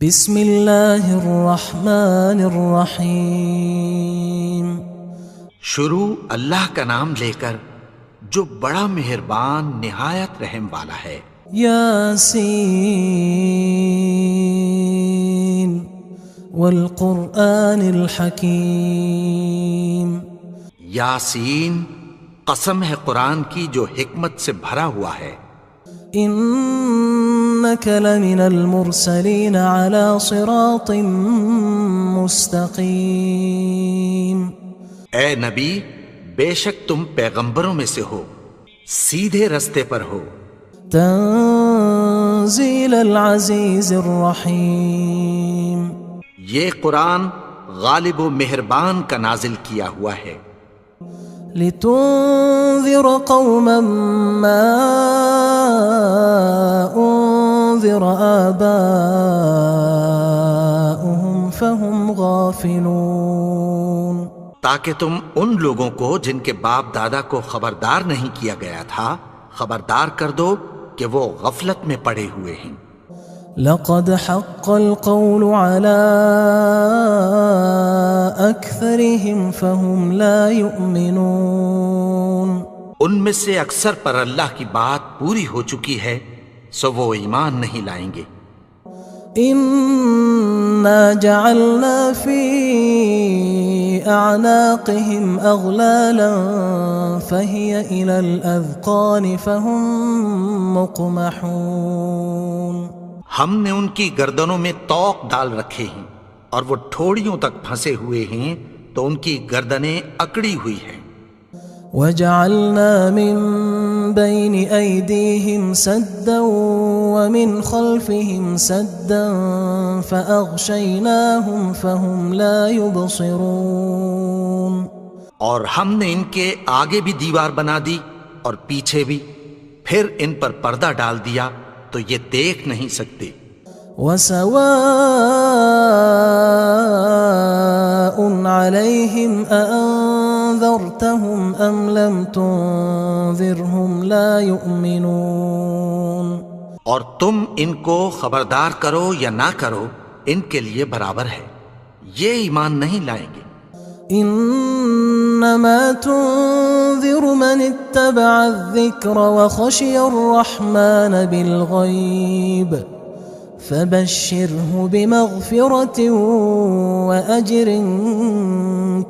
بسم اللہ الرحمن الرحیم۔ شروع اللہ کا نام لے کر جو بڑا مہربان نہایت رحم والا ہے۔ یاسین والقرآن الحکیم۔ یاسین، قسم ہے قرآن کی جو حکمت سے بھرا ہوا ہے۔ انک لمن المرسلین علی صراط مستقیم۔ اے نبی، بے شک تم پیغمبروں میں سے ہو، سیدھے رستے پر ہو۔ تنزیل العزیز الرحیم۔ یہ قرآن غالب و مہربان کا نازل کیا ہوا ہے۔ لتنذر قوما ما انذر آباؤهم فهم غافلون۔ تاکہ تم ان لوگوں کو جن کے باپ دادا کو خبردار نہیں کیا گیا تھا خبردار کر دو کہ وہ غفلت میں پڑے ہوئے ہیں۔ لقد حق القول على أكثرهم فهم لا يؤمنون۔ ان میں سے اکثر پر اللہ کی بات پوری ہو چکی ہے سو وہ ایمان نہیں لائیں گے۔ إنا جعلنا في أعناقهم أغلالا فهي إلى الأذقان فهم مقمحون۔ ہم نے ان کی گردنوں میں طوق ڈال رکھے ہیں اور وہ ٹھوڑیوں تک پھنسے ہوئے ہیں تو ان کی گردنیں اکڑی ہوئی ہیں۔ وجعلنا من بين أيديهم سدا ومن خلفهم سدا فأغشيناهم فهم لا يبصرون۔ اور ہم نے ان کے آگے بھی دیوار بنا دی اور پیچھے بھی، پھر ان پر پردہ ڈال دیا تو یہ دیکھ نہیں سکتے۔ وسواء عليهم أأنذرتهم أم لم تنذرهم لا يؤمنون۔ اور تم ان کو خبردار کرو یا نہ کرو ان کے لیے برابر ہے، یہ ایمان نہیں لائیں گے۔ انما تنذر من اتبع الذکر وخشی الرحمن بالغیب فبشره بمغفرة وأجر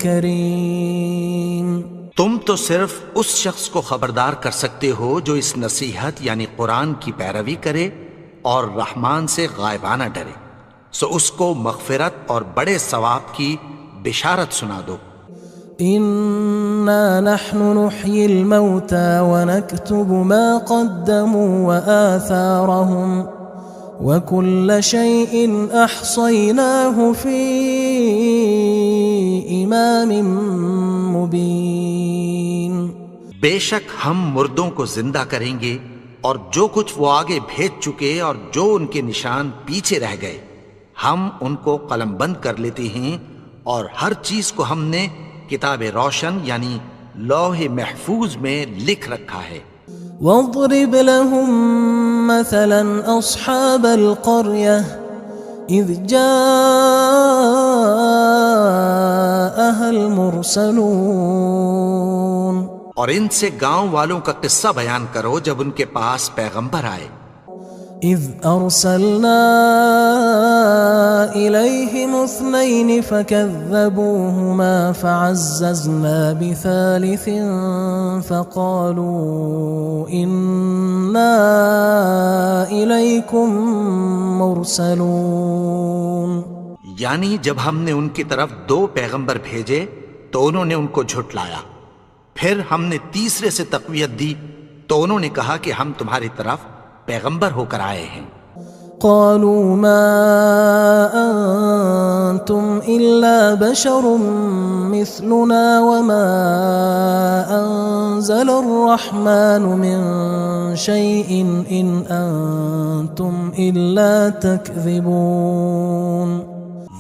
کریم۔ تم تو صرف اس شخص کو خبردار کر سکتے ہو جو اس نصیحت یعنی قرآن کی پیروی کرے اور رحمان سے غائبانہ ڈرے، سو اس کو مغفرت اور بڑے ثواب کی بشارت سنا دو۔ انا نحن نحيي الموتى ونكتب ما قدموا وآثارهم وكل شيء احصيناه في امام مبين۔ بے شک ہم مردوں کو زندہ کریں گے اور جو کچھ وہ آگے بھیج چکے اور جو ان کے نشان پیچھے رہ گئے ہم ان کو قلم بند کر لیتے ہیں، اور ہر چیز کو ہم نے کتاب روشن یعنی لوح محفوظ میں لکھ رکھا ہے۔ واضرب لهم مثلا اصحاب القرية اذ جاءها المرسلون۔ اور ان سے گاؤں والوں کا قصہ بیان کرو جب ان کے پاس پیغمبر آئے۔ اذ ارسلنا الیہم اثنین فکذبوہما فعززنا بثالث فقالوا انا الیکم مرسلون۔ یعنی جب ہم نے ان کی طرف 2 پیغمبر بھیجے تو انہوں نے ان کو جھٹلایا، پھر ہم نے تیسرے سے تقویت دی تو انہوں نے کہا کہ ہم تمہاری طرف پیغمبر ہو کر آئے ہیں۔ قالوا ما انتم الا بشر مثلنا وما انزل الرحمن من شيء ان انتم الا تكذبون۔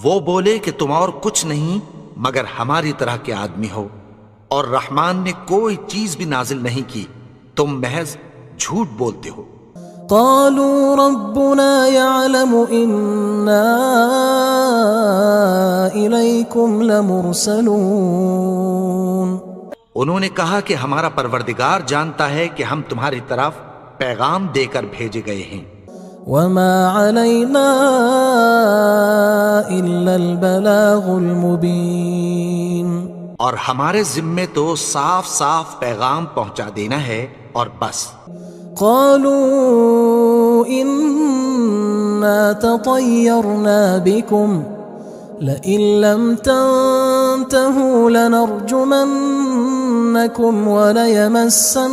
وہ بولے کہ تم اور کچھ نہیں مگر ہماری طرح کے آدمی ہو، اور رحمان نے کوئی چیز بھی نازل نہیں کی، تم محض جھوٹ بولتے ہو۔ قالوا ربنا يعلم إنا إليكم لمرسلون. انہوں نے کہا کہ ہمارا پروردگار جانتا ہے کہ ہم تمہاری طرف پیغام دے کر بھیجے گئے ہیں. وما علينا إلا البلاغ المبين. اور ہمارے ذمے تو صاف صاف پیغام پہنچا دینا ہے اور بس. قالوا إنا تطيرنا بكم لئن لم تنتهوا لنرجمنكم وليمسنكم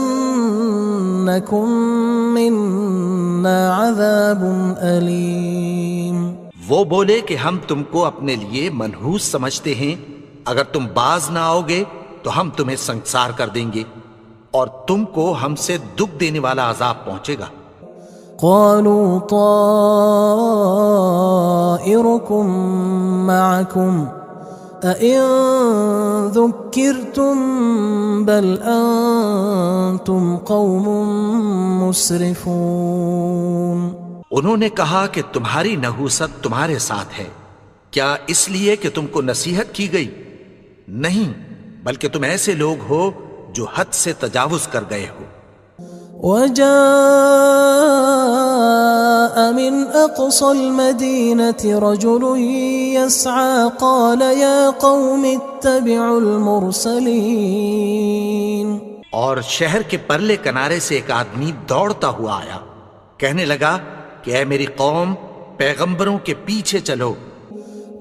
منا عذاب أليم. وہ بولے کہ ہم تم کو اپنے لیے منحوس سمجھتے ہیں، اگر تم باز نہ آؤ گے تو ہم تمہیں سنسار کر دیں گے اور تم کو ہم سے دکھ دینے والا عذاب پہنچے گا. قالوا طائركم معكم أئن ذكرتم بل أنتم قوم مسرفون. انہوں نے کہا کہ تمہاری نحوست تمہارے ساتھ ہے، کیا اس لیے کہ تم کو نصیحت کی گئی؟ نہیں، بلکہ تم ایسے لوگ ہو جو حد سے تجاوز کر گئے ہو. وجاء من أقصى المدينة رجل يسعى قال يا قوم اتبعوا المرسلين. اور شہر کے پرلے کنارے سے ایک آدمی دوڑتا ہوا آیا، کہنے لگا کہ اے میری قوم، پیغمبروں کے پیچھے چلو.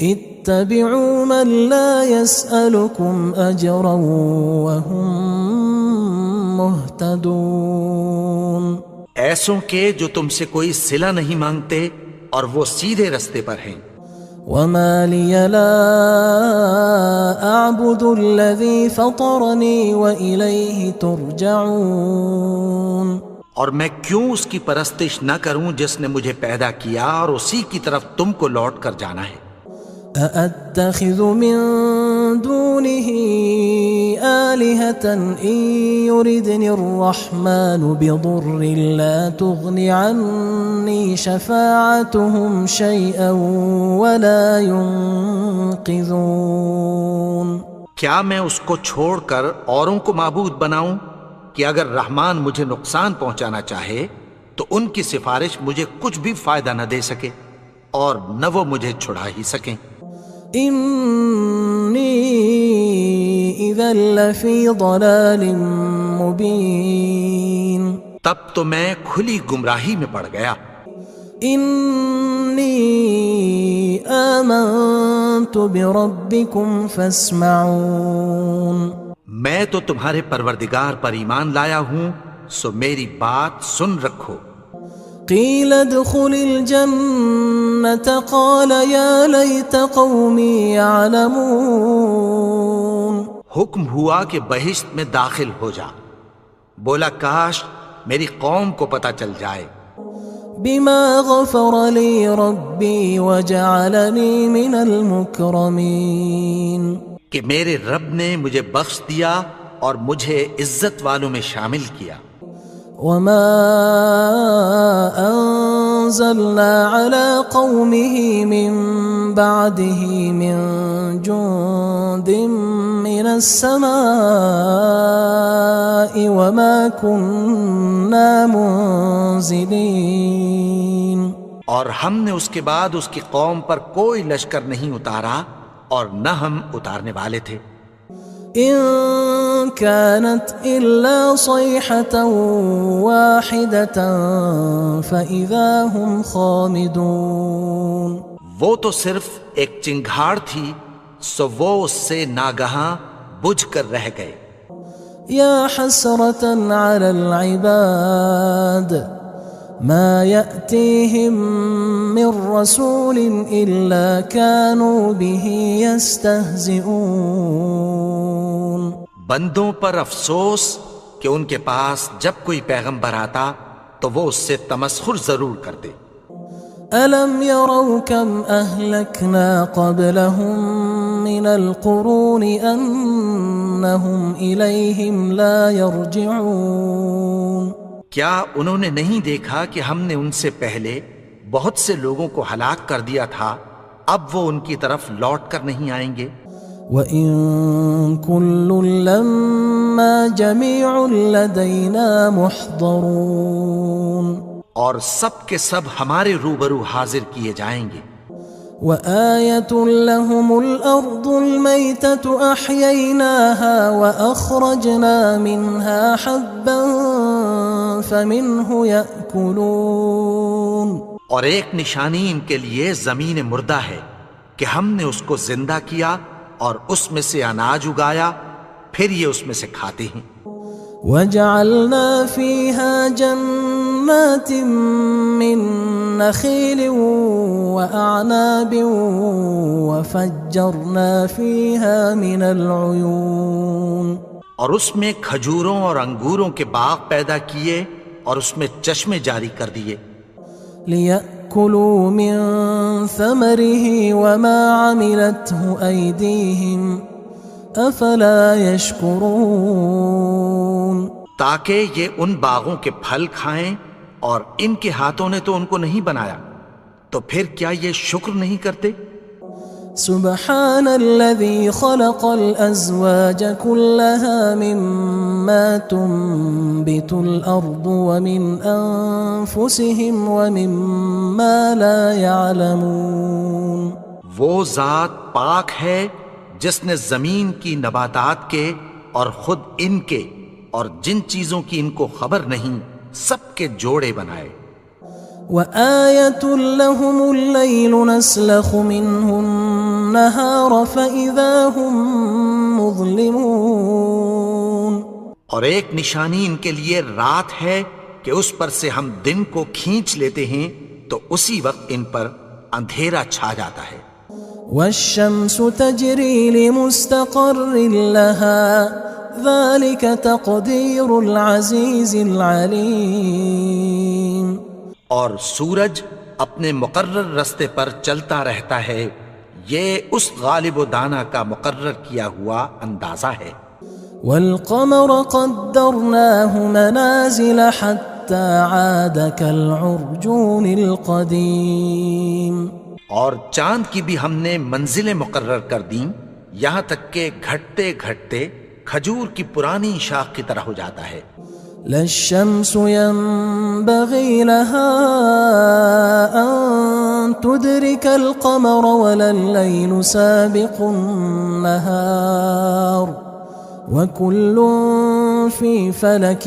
اتبعوا من لا يسألكم أجرا وهم مهتدون. ایسوں کے جو تم سے کوئی صلہ نہیں مانگتے اور وہ سیدھے رستے پر ہیں. وما لي لا أعبد الذي فطرني وإليه ترجعون. اور میں کیوں اس کی پرستش نہ کروں جس نے مجھے پیدا کیا اور اسی کی طرف تم کو لوٹ کر جانا ہے. أأتخذ من دونه آلهة إن يردني الرحمن بضر لا تغن عني شفاعتهم شيئا ولا ينقذون. کیا میں اس کو چھوڑ کر اوروں کو معبود بناؤں کہ اگر رحمان مجھے نقصان پہنچانا چاہے تو ان کی سفارش مجھے کچھ بھی فائدہ نہ دے سکے اور نہ وہ مجھے چھڑا ہی سکیں. إني إذا لفي ضلال مبين. تب تو میں کھلی گمراہی میں پڑ گیا. إني آمنت بربكم فاسمعون. میں تو تمہارے پروردگار پر ایمان لایا ہوں، سو میری بات سن رکھو. قيل ادخل الجنة قال يا ليت قومي يعلمون. حکم ہوا کہ بہشت میں داخل ہو جا. بولا کاش میری قوم کو پتہ چل جائے. بما غفر لي ربي وجعلني من المكرمين. کہ میرے رب نے مجھے بخش دیا اور مجھے عزت والوں میں شامل کیا. وما أنزلنا على قومه من بعده من جند من السماء وما كنا منزلين. اور ہم نے اس کے بعد اس کی قوم پر کوئی لشکر نہیں اتارا اور نہ ہم اتارنے والے تھے. إن كانت إلا صيحة واحدة فإذا هم خامدون. وہ تو صرف ایک چنگھاڑ تھی، سو وہ اس سے ناگہاں بجھ کر رہ گئے. يا حسرة على العباد ما يأتيهم من رسول إلا كانوا به يستهزئون. بندوں پر افسوس کہ ان کے پاس جب کوئی پیغمبر آتا تو وہ اس سے تمسخر ضرور کرتے. ألم يروا كم أهلكنا قبلهم من القرون أنهم إليهم لا يرجعون. کیا انہوں نے نہیں دیکھا کہ ہم نے ان سے پہلے بہت سے لوگوں کو ہلاک کر دیا تھا، اب وہ ان کی طرف لوٹ کر نہیں آئیں گے؟ وَإِن كُلٌّ لَمَّا جَمِيعٌ لَدَيْنَا مُحْضَرُونَ، اور سب کے سب ہمارے روبرو حاضر کیے جائیں گے۔ وَآيَةٌ لَهُمُ الْأَرْضُ الْمَيْتَةُ أَحْيَيْنَاهَا وَأَخْرَجْنَا مِنْهَا حَبًّا فَمِنْهُ يَأْكُلُونَ، اور ایک نشانی ان کے لیے زمین مردہ ہے کہ ہم نے اس کو زندہ کیا اور اس میں سے اناج اگایا، پھر یہ اس میں سے کھاتے ہیں۔ وَجَعَلْنَا فِيهَا جَنَّاتٍ مِّن نَخِيلٍ وَأَعْنَابٍ وَفَجَّرْنَا فِيهَا مِنَ الْعُيُونِ، اور اس میں کھجوروں اور انگوروں کے باغ پیدا کیے اور اس میں چشمے جاری کر دیے، لِيَأْكُلُوا مِن ثَمَرِهِ وَمَا عَمِلَتْهُ أَيْدِيهِمْ أَفَلَا يَشْكُرُونَ، تاکہ یہ ان باغوں کے پھل کھائیں، اور ان کے ہاتھوں نے تو ان کو نہیں بنایا، تو پھر کیا یہ شکر نہیں کرتے؟ سبحان الذي خلق الأزواج كلها مما تنبت الأرض ومن أنفسهم ومما لا يعلمون، وہ ذات پاک ہے جس نے زمین کی نباتات کے اور خود ان کے اور جن چیزوں کی ان کو خبر نہیں سب کے جوڑے بنائے۔ وَآيَةٌ لَهُمُ اللَّيْلُ نَسْلَخُ مِنْهُ النَّهَارَ فَإِذَا هُمْ مُظْلِمُونَ، اور ایک نشانی ان کے لیے رات ہے کہ اس پر سے ہم دن کو کھینچ لیتے ہیں تو اسی وقت ان پر اندھیرا چھا جاتا ہے۔ وَالشَّمْسُ تَجْرِي لِمُسْتَقَرٍّ لَهَا ذَلِكَ تَقْدِيرُ الْعَزِيزِ الْعَلِيمِ، اور سورج اپنے مقرر رستے پر چلتا رہتا ہے، یہ اس غالب و دانا کا مقرر کیا ہوا اندازہ ہے۔ وَالْقَمَرَ قَدَّرْنَاهُ مَنَازِلَ حَتَّى عَادَ كَالْعُرْجُونِ الْقَدِيمِ، اور چاند کی بھی ہم نے منزلیں مقرر کر دیں، یہاں تک کہ گھٹتے گھٹتے کھجور کی پرانی شاخ کی طرح ہو جاتا ہے۔ لا الشمس ينبغي لها أن تدرك القمر ولا الليل سابق النهار وكل في فلك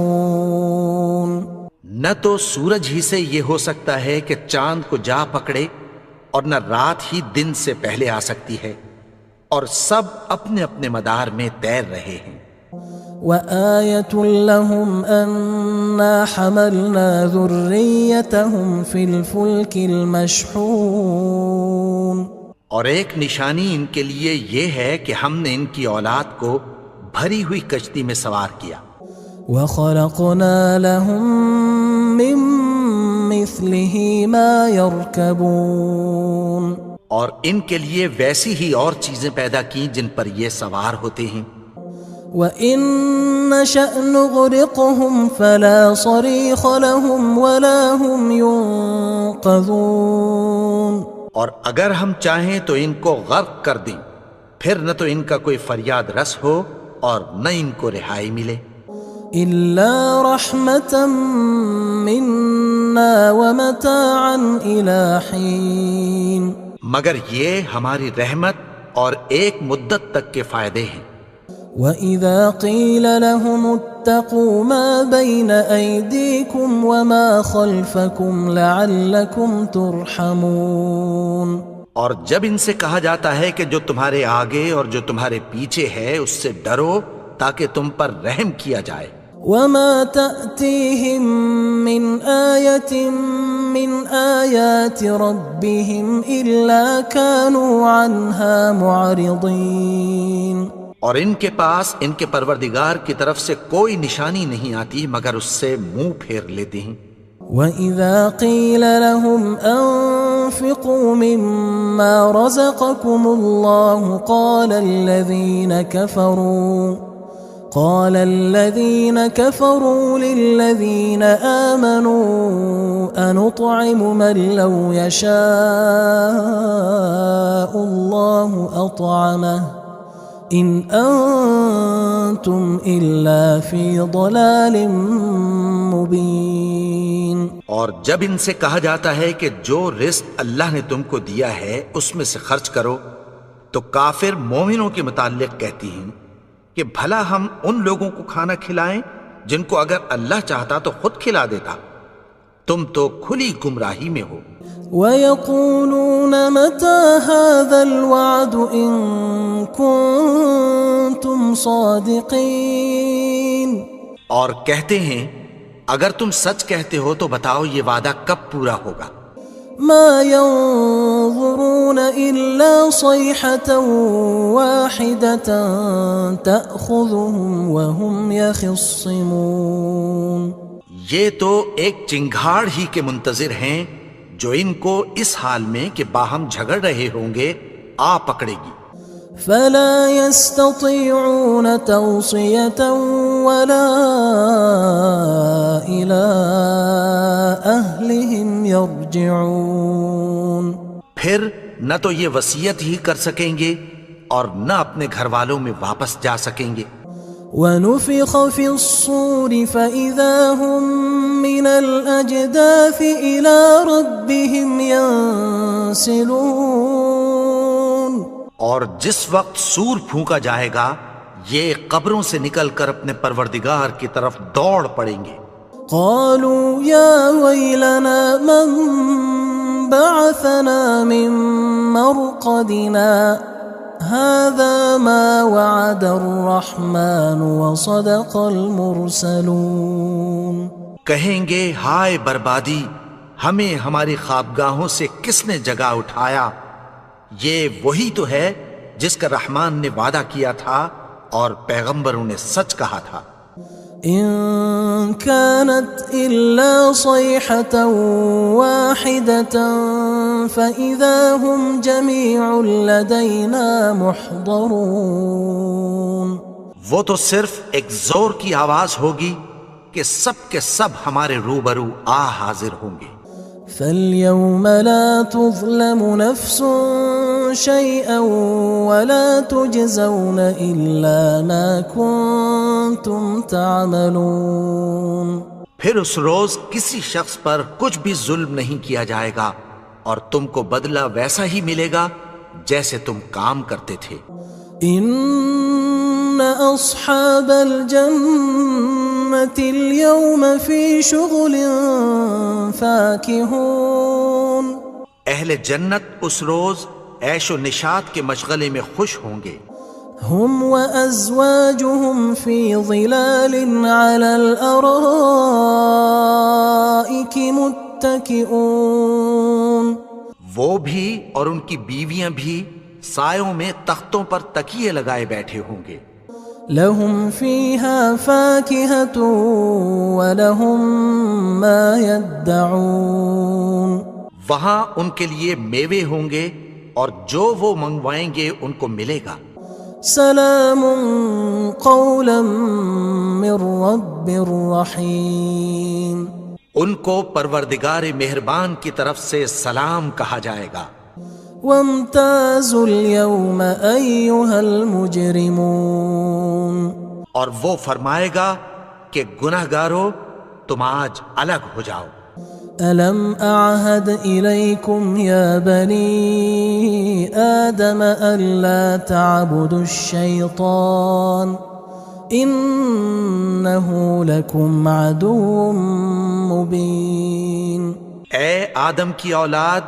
يسبحون، نہ تو سورج ہی سے یہ ہو سکتا ہے کہ چاند کو جا پکڑے، اور نہ رات ہی دن سے پہلے آ سکتی ہے، اور سب اپنے اپنے مدار میں تیر رہے ہیں۔ وَآيَةٌ لَهُمْ أَنَّا حَمَلْنَا ذُرِّيَّتَهُمْ فِي الْفُلْكِ الْمَشْحُونِ، اور ایک نشانی ان کے لیے یہ ہے کہ ہم نے ان کی اولاد کو بھری ہوئی کشتی میں سوار کیا۔ وَخَلَقْنَا لَهُم مِّن مِّثْلِهِ مَا يَرْكَبُونَ، اور ان کے لیے ویسی ہی اور چیزیں پیدا کی جن پر یہ سوار ہوتے ہیں۔ وَإِن نَّشَأْ نُغْرِقْهُمْ فَلَا صَرِيخَ لَهُمْ وَلَا هُمْ يُنقَذُونَ، اور اگر ہم چاہیں تو ان کو غرق کر دیں، پھر نہ تو ان کا کوئی فریاد رس ہو اور نہ ان کو رہائی ملے۔ إِلَّا رَحْمَةً مِّنَّا وَمَتَاعًا إِلَى حِينٍ، مگر یہ ہماری رحمت اور ایک مدت تک کے فائدے ہیں۔ وَإِذَا قِيلَ لَهُمُ اتَّقُوا مَا بَيْنَ أَيْدِيكُمْ وَمَا خَلْفَكُمْ لَعَلَّكُمْ تُرْحَمُونَ، اور جب ان سے کہا جاتا ہے کہ جو تمہارے آگے اور جو تمہارے پیچھے ہے اس سے ڈرو تاکہ تم پر رحم کیا جائے۔ وَمَا تَأْتِيهِم مِّنْ آيَةٍ مِّنْ آيَاتِ رَبِّهِمْ إِلَّا كَانُوا عَنْهَا مُعْرِضِينَ، اور ان کے پاس ان کے پروردگار کی طرف سے کوئی نشانی نہیں آتی مگر اس سے منہ پھیر لیتے ہیں۔ وَإِذَا قِيلَ لَهُمْ أَنفِقُوا مِمَّا رَزَقَكُمُ اللَّهُ قال الذين كفروا للذين آمنوا أنطعم من لو يشاء الله أطعمه إن أنتم إلا في ضلال مبين. اور جب ان سے کہا جاتا ہے کہ جو رزق اللہ نے تم کو دیا ہے اس میں سے خرچ کرو، تو کافر مومنوں کے متعلق کہتی ہیں کہ بھلا ہم ان لوگوں کو کھانا کھلائیں جن کو اگر اللہ چاہتا تو خود کھلا دیتا. تم تو کھلی گمراہی میں ہو. وَيَقُولُونَ مَتَى هَذَا الْوَعْدُ إِن كُنتُمْ صَادِقِينَ. اور کہتے ہیں اگر تم سچ کہتے ہو تو بتاؤ یہ وعدہ کب پورا ہوگا. ما ينظرون إلا صيحة واحدة تأخذهم وهم يخصمون. یہ تو ایک چنگھاڑ ہی کے منتظر ہیں جو ان کو اس حال میں کہ باہم جھگڑ رہے ہوں گے آ پکڑے گی. فلا يستطيعون توصية ولا إلى أهلهم يرجعون. پھر نہ تو یہ وصیت ہی کر سکیں گے اور نہ اپنے گھر والوں میں واپس جا سکیں گے. وَنُفِخَ فِي الصُّورِ فَإِذَا هُم مِّنَ الْأَجْدَاثِ إِلَى رَبِّهِمْ يَنسِلُونَ. اور جس وقت سور پھونکا جائے گا یہ قبروں سے نکل کر اپنے پروردگار کی طرف دوڑ پڑیں گے. قالوا يا ويلنا من بعثنا من مرقدنا هذا ما وعد الرحمن وصدق المرسلون. کہیں گے ہائے بربادی، ہمیں ہماری خوابگاہوں سے کس نے جگا اٹھایا. یہ وہی تو ہے جس کا رحمان نے وعدہ کیا تھا اور پیغمبروں نے سچ کہا تھا. إن كانت إلا صيحة واحدة فإذا هم جميع لدينا محضرون. وہ تو صرف ایک زور کی آواز ہوگی کہ سب کے سب ہمارے روبرو آ حاضر ہوں گے. فاليوم لا تظلم نفس شيئا ولا تجزون إلا ما كنتم تعملون. پھر اس روز کسی شخص پر کچھ بھی ظلم نہیں کیا جائے گا اور تم کو بدلہ ویسا ہی ملے گا جیسے تم کام کرتے تھے. إن أصحاب الجنة اليوم في شغل فاكهون. اہل جنت اس روز عیش و نشاط کے مشغلے میں خوش ہوں گے. هم وأزواجهم في ظلال على الأرائك متكئون. وہ بھی اور ان کی بیویاں بھی سایوں میں تختوں پر تکیے لگائے بیٹھے ہوں گے. لهم فيها فاكهة ولهم ما يدعون. وہاں ان کے لیے میوے ہوں گے اور جو وہ منگوائیں گے ان کو ملے گا. سلام قولا من رب رحیم. ان کو پروردگار مہربان کی طرف سے سلام کہا جائے گا. وامتازوا اليوم أيها المجرمون. اور وہ فرمائے گا کہ گناہگارو تم آج الگ ہو جاؤ. ألم أعهد إليكم يا بني آدم ألا تعبدوا الشيطان إنه لكم عدو مبين. اے آدم کی اولاد،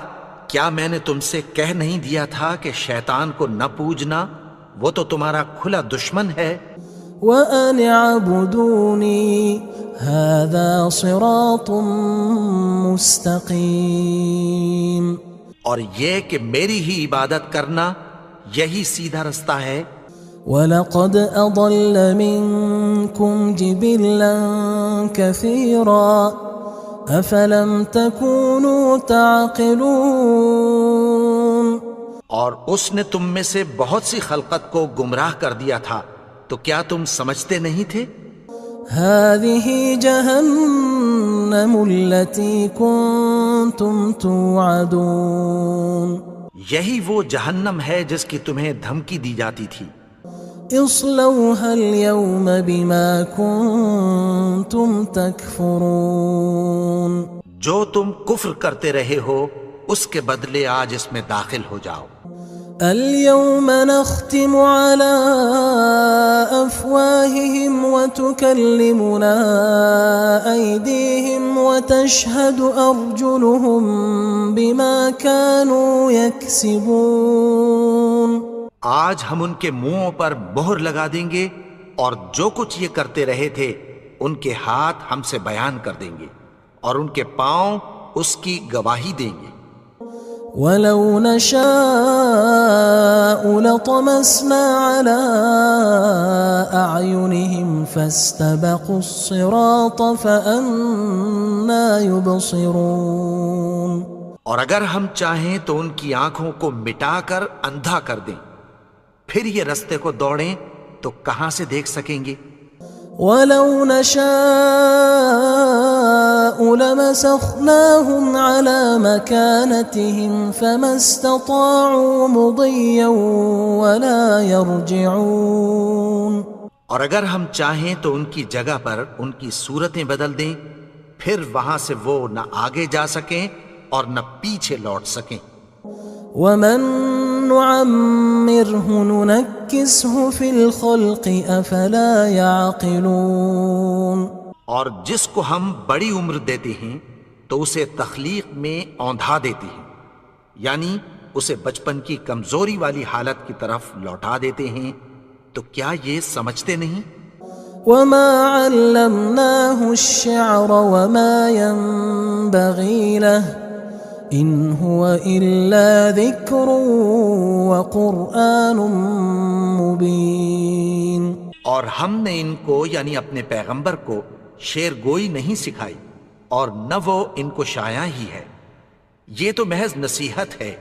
کیا میں نے تم سے کہہ نہیں دیا تھا کہ شیطان کو نہ پوجنا، وہ تو تمہارا کھلا دشمن ہے. وَأَنِ اعْبُدُونِي هَذَا صِرَاطٌ مُسْتَقِيمٌ. اور یہ کہ میری ہی عبادت کرنا یہی سیدھا رستہ ہے. وَلَقَدْ أَضَلَّ مِنْكُمْ جِبِلًّا كَثِيرًا أَفَلَمْ تَكُونُوا تَعْقِلُونَ. اور اس نے تم میں سے بہت سی خلقت کو گمراہ کر دیا تھا، تو کیا تم سمجھتے نہیں تھے؟ هذه جهنم التي كنتم توعدون یہی وہ جہنم ہے جس کی تمہیں دھمکی دی جاتی تھی۔ اصلوها اليوم بما كنتم تكفرون جو تم کفر کرتے رہے ہو اس کے بدلے آج اس میں داخل ہو جاؤ۔ اليوم نختم على أفواههم وتكلمنا أيديهم وتشهد أرجلهم بما كانوا يكسبون آج ہم ان کے منہوں پر مہر لگا دیں گے اور جو کچھ یہ کرتے رہے تھے ان کے ہاتھ ہم سے بیان کر دیں گے اور ان کے پاؤں اس کی گواہی دیں گے۔ ولو نشاء لطمسنا على أعينهم فاستبقوا الصراط فأنى يبصرون اور اگر ہم چاہیں تو ان کی آنکھوں کو مٹا کر اندھا کر دیں، پھر یہ رستے کو دوڑیں تو کہاں سے دیکھ سکیں گے؟ ولو نشاء لمسخناهم على مكانتهم فما استطاعوا مضيا ولا يرجعون اور اگر ہم چاہیں تو ان کی جگہ پر ان کی صورتیں بدل دیں، پھر وہاں سے وہ نہ آگے جا سکیں اور نہ پیچھے لوٹ سکیں۔ ومن نعمره ننكسه في الخلق افلا يعقلون اور جس کو ہم بڑی عمر دیتے ہیں تو اسے تخلیق میں اوندھا دیتے ہیں، یعنی اسے بچپن کی کمزوری والی حالت کی طرف لوٹا دیتے ہیں، تو کیا یہ سمجھتے نہیں؟ وما علمناه الشعر وما ينبغي له ان هو الا ذکر وقرآن مبین اور ہم نے ان کو یعنی اپنے پیغمبر کو شعر گوئی نہیں سکھائی اور نہ وہ ان کو شاعر ہی ہے، یہ تو محض نصیحت ہے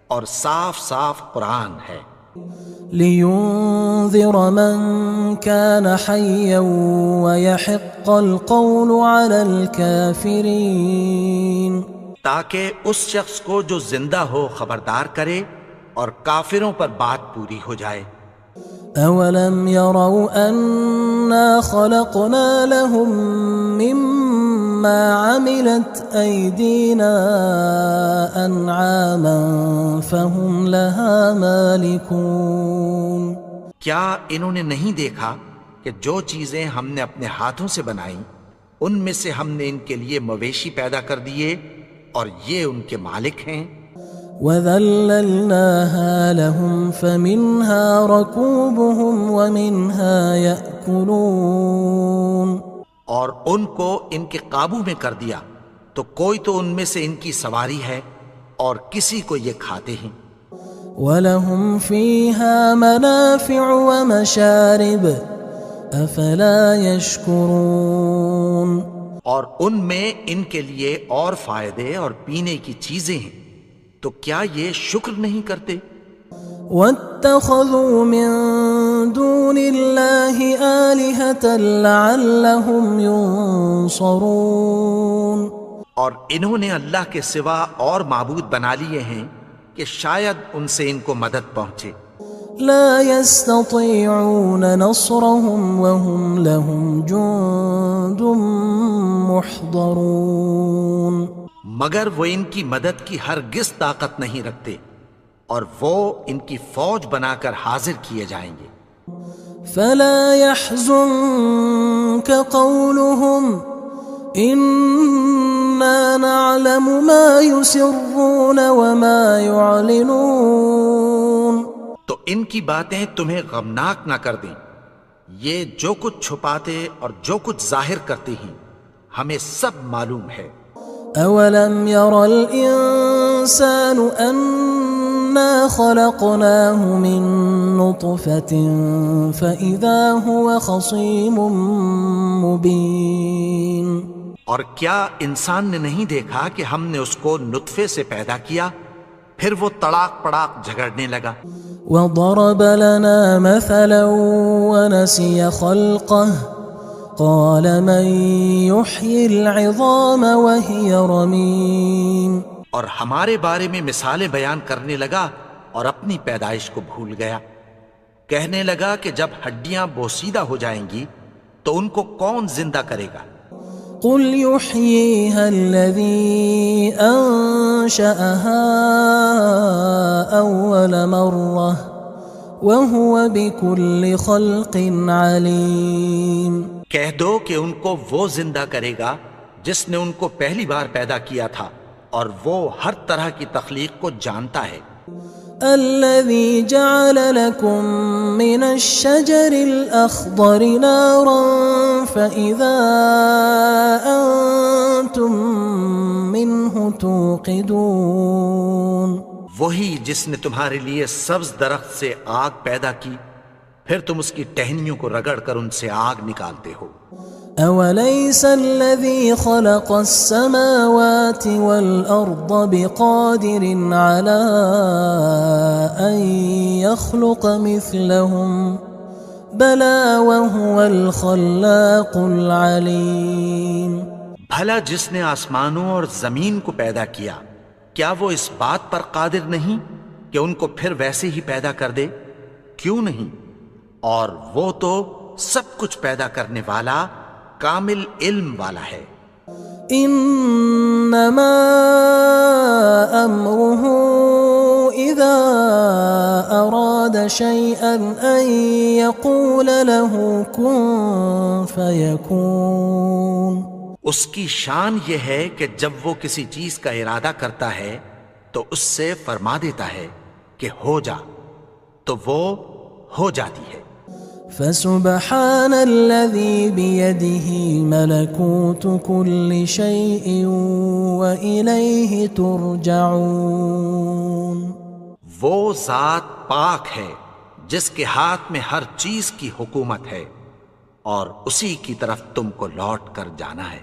اور صاف صاف قرآن ہے۔ لينذر من كان حيا ويحق القول على الكافرين تاکہ اس شخص کو جو زندہ ہو خبردار کرے اور کافروں پر بات پوری ہو جائے۔ اولم يروا انا خلقنا لهم مما عملت ايدينا انعاما فهم لها مالكون کیا انہوں نے نہیں دیکھا کہ جو چیزیں ہم نے اپنے ہاتھوں سے بنائیں ان میں سے ہم نے ان کے لیے مویشی پیدا کر دیے اور یہ ان کے مالک ہیں۔ وَذَلَّلْنَاهَا لَهُمْ فَمِنْهَا رَكُوبُهُمْ وَمِنْهَا يَأْكُلُونَ اور ان کو ان کے قابو میں کر دیا تو کوئی تو ان میں سے ان کی سواری ہے اور کسی کو یہ کھاتے ہیں۔ وَلَهُمْ فِيهَا مَنَافِعُ وَمَشَارِبُ أَفَلَا يَشْكُرُونَ اور ان میں ان کے لیے اور فائدے اور پینے کی چیزیں ہیں، تو کیا یہ شکر نہیں کرتے؟ وَاتَّخَذُوا مِن دُونِ اللَّهِ آلِهَةً لَعَلَّهُمْ يُنصَرُونَ اور انہوں نے اللہ کے سوا اور معبود بنا لیے ہیں کہ شاید ان سے ان کو مدد پہنچے۔ لا يستطيعون نصرهم وهم لهم جند محضرون مگر وہ ان کی مدد کی ہرگز طاقت نہیں رکھتے اور وہ ان کی فوج بنا کر حاضر کیے جائیں گے۔ فلا يحزنك قولهم إنا نعلم ما يسرون وما يعلنون تو ان کی باتیں تمہیں غمناک نہ کر دیں، یہ جو کچھ چھپاتے اور جو کچھ ظاہر کرتے ہیں ہمیں سب معلوم ہے۔ اولم ير الانسان انا خلقناه من نطفة فاذا هو خصيم مبين اور کیا انسان نے نہیں دیکھا کہ ہم نے اس کو نطفے سے پیدا کیا، پھر وہ تڑاک پڑاک جھگڑنے لگا۔ وضرب لنا مثلا ونسي خلقه قال من يحيي العظام وهي رميم. اور ہمارے بارے میں مثالیں بیان کرنے لگا اور اپنی پیدائش کو بھول گیا. کہنے لگا کہ جب ہڈیاں بوسیدہ ہو جائیں گی تو ان کو کون زندہ کرے گا؟ قل يحييها الذي أنشأها أول مرة وهو بكل خلق عليم. کہہ دو کہ ان کو وہ زندہ کرے گا جس نے ان کو پہلی بار پیدا کیا تھا اور وہ ہر طرح کی تخلیق کو جانتا ہے. الذي جعل لكم من الشجر الأخضر نارا فإذا أنتم منه توقدون. وہی جس نے تمہارے لیے سبز درخت سے آگ پیدا کی پھر تم اس کی ٹہنیوں کو رگڑ کر ان سے آگ نکالتے ہو. أوليس الذي خلق السماوات والأرض بقادر على أن يخلق مثلهم بلى وهو الخلاق العليم. بھلا جس نے آسمانوں اور زمین کو پیدا کیا کیا وہ اس بات پر قادر نہیں کہ ان کو پھر ویسے ہی پیدا کر دے؟ کیوں نہیں؟ اور وہ تو سب کچھ پیدا کرنے والا کامل علم والا ہے. انما امره اذا اراد شيئا ان يقول له كن فيكون. اس کی شان یہ ہے کہ جب وہ کسی چیز کا ارادہ کرتا ہے تو اس سے فرما دیتا ہے کہ ہو جا تو وہ ہو جاتی ہے. فسبحان الذي بيده ملكوت كل شيء وإليه ترجعون. وہ ذات پاک ہے جس کے ہاتھ میں ہر چیز کی حکومت ہے اور اسی کی طرف تم کو لوٹ کر جانا ہے.